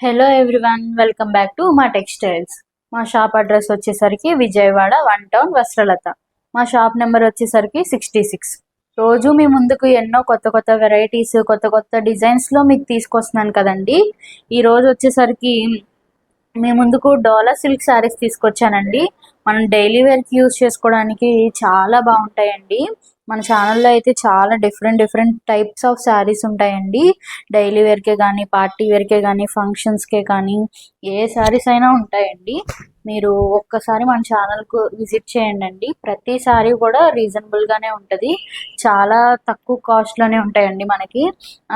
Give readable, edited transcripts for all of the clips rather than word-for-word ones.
Hello everyone, welcome back to మా textiles. మా shop address వచ్చేసరికి విజయవాడ 1 టౌన్ వస్త్రలత. మా షాప్ నెంబర్ వచ్చేసరికి 66. రోజు మీ ముందుకు ఎన్నో కొత్త కొత్త వెరైటీస్, కొత్త కొత్త డిజైన్స్లో మీకు తీసుకొస్తున్నాను కదండి. ఈ రోజు వచ్చేసరికి మీ ముందుకు డోలా సిల్క్ శారీస్ తీసుకొచ్చానండి. మనం డైలీ వేర్కి యూజ్ చేసుకోవడానికి చాలా బాగుంటాయండి. మన ఛానల్లో అయితే చాలా డిఫరెంట్ టైప్స్ ఆఫ్ శారీస్ ఉంటాయండి. డైలీ వేర్కే కానీ, పార్టీ వేర్కే కానీ, ఫంక్షన్స్కే కానీ ఏ శారీస్ అయినా ఉంటాయండి. మీరు ఒక్కసారి మన ఛానల్కు విజిట్ చేయండి. ప్రతి శారీ కూడా రీజనబుల్గానే ఉంటుంది. చాలా తక్కువ కాస్ట్లోనే ఉంటాయండి. మనకి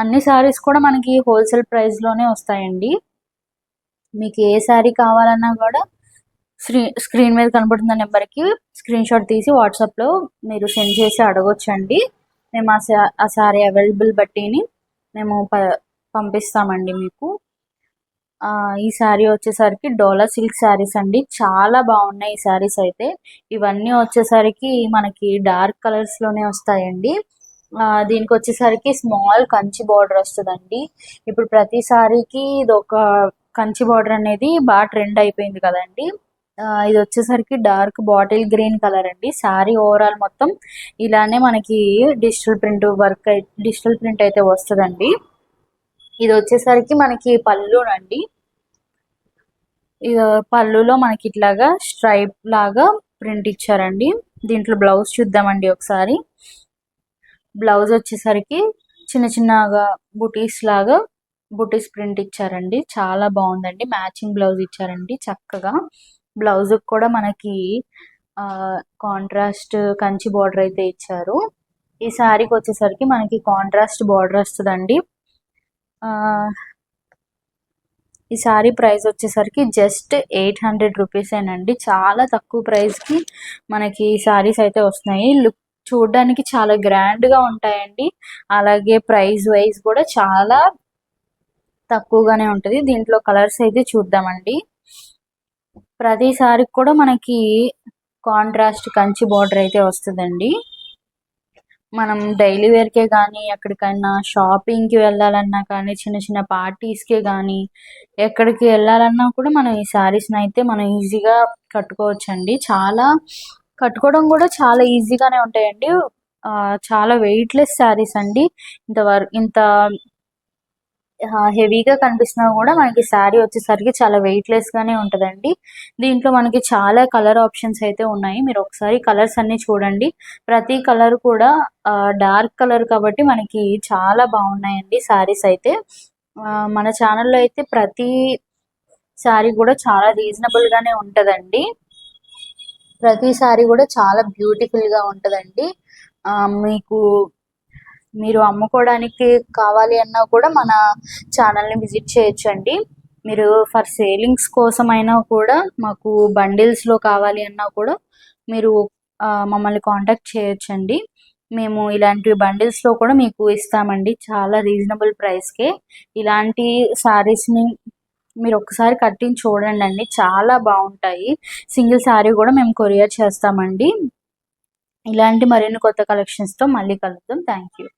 అన్ని శారీస్ కూడా మనకి హోల్సేల్ ప్రైస్లోనే వస్తాయండి. మీకు ఏ శారీ కావాలన్నా కూడా స్క్రీన్ మీద కనబడుతున్న నెంబర్కి స్క్రీన్ షాట్ తీసి వాట్సాప్లో మీరు సెండ్ చేసి అడగొచ్చండి. మేము ఆ శారీ అవైలబుల్ బట్టిని మేము పంపిస్తామండి మీకు. ఈ శారీ వచ్చేసరికి డోలా సిల్క్ శారీస్ అండి. చాలా బాగున్నాయి ఈ శారీస్ అయితే. ఇవన్నీ వచ్చేసరికి మనకి డార్క్ కలర్స్లోనే వస్తాయండి. దీనికి వచ్చేసరికి స్మాల్ కంచి బార్డర్ వస్తుందండి. ఇప్పుడు ప్రతి శారీకి ఇది ఒక కంచి బార్డర్ అనేది బాగా ట్రెండ్ అయిపోయింది కదండి. ఇది వచ్చేసరికి డార్క్ బాటిల్ గ్రీన్ కలర్ అండి. శారీ ఓవరాల్ మొత్తం ఇలానే మనకి డిజిటల్ ప్రింట్ అయితే వస్తుందండి. ఇది వచ్చేసరికి మనకి పళ్ళునండి. ఇది పళ్ళులో మనకి ఇట్లాగా స్ట్రైప్ లాగా ప్రింట్ ఇచ్చారండి. దీంట్లో బ్లౌజ్ చూద్దామండి ఒకసారి. బ్లౌజ్ వచ్చేసరికి చిన్న చిన్నగా బుటీస్ ప్రింట్ ఇచ్చారండి. చాలా బాగుందండి. మ్యాచింగ్ బ్లౌజ్ ఇచ్చారండి చక్కగా. బ్లౌజ్ కూడా మనకి కాంట్రాస్ట్ కంచి బార్డర్ అయితే ఇచ్చారు. ఈ శారీకి వచ్చేసరికి మనకి కాంట్రాస్ట్ బార్డర్ వస్తుందండి. ఈ శారీ ప్రైస్ వచ్చేసరికి జస్ట్ 800 రూపీసేనండి. చాలా తక్కువ ప్రైస్కి మనకి శారీస్ అయితే వస్తున్నాయి. లుక్ చూడడానికి చాలా గ్రాండ్గా ఉంటాయండి. అలాగే ప్రైస్ వైజ్ కూడా చాలా తక్కువగానే ఉంటుంది. దీంట్లో కలర్స్ అయితే చూద్దామండి. ప్రతి శారీకి కూడా మనకి కాంట్రాస్ట్ కంచి బార్డర్ అయితే వస్తుందండి. మనం డైలీ వేర్కే కానీ, ఎక్కడికైనా షాపింగ్కి వెళ్ళాలన్నా కానీ, చిన్న చిన్న పార్టీస్కే కానీ, ఎక్కడికి వెళ్ళాలన్నా కూడా మనం ఈ శారీస్ని అయితే మనం ఈజీగా కట్టుకోవచ్చండి. కట్టుకోవడం కూడా చాలా ఈజీగానే ఉంటాయండి. చాలా వెయిట్లెస్ శారీస్ అండి. ఇంత హెవీగా కనిపిస్తున్నా కూడా మనకి శారీ వచ్చేసరికి చాలా వెయిట్లెస్గానే ఉంటుందండి. దీంట్లో మనకి చాలా కలర్ ఆప్షన్స్ అయితే ఉన్నాయి. మీరు ఒకసారి కలర్స్ అన్నీ చూడండి. ప్రతి కలర్ కూడా డార్క్ కలర్ కాబట్టి మనకి చాలా బాగున్నాయండి శారీస్ అయితే. మన ఛానల్లో అయితే ప్రతి శారీ కూడా చాలా రీజనబుల్గానే ఉంటుందండి. ప్రతి శారీ కూడా చాలా బ్యూటిఫుల్గా ఉంటుందండి. మీరు అమ్ముకోవడానికి కావాలి అన్నా కూడా మన ఛానల్ని విజిట్ చేయొచ్చండి. మీరు ఫర్ సేలింగ్స్ కోసమైనా కూడా, మాకు బండిల్స్లో కావాలి అన్నా కూడా మీరు మమ్మల్ని కాంటాక్ట్ చేయొచ్చండి. మేము ఇలాంటి బండిల్స్లో కూడా మీకు ఇస్తామండి చాలా రీజనబుల్ ప్రైస్కే. ఇలాంటి శారీస్ని మీరు ఒకసారి కట్టించి చూడండి. చాలా బాగుంటాయి. సింగిల్ శారీ కూడా మేము కొరియర్ చేస్తామండి. ఇలాంటి మరిన్ని కొత్త కలెక్షన్స్తో మళ్ళీ కలుద్దాం. Thank you.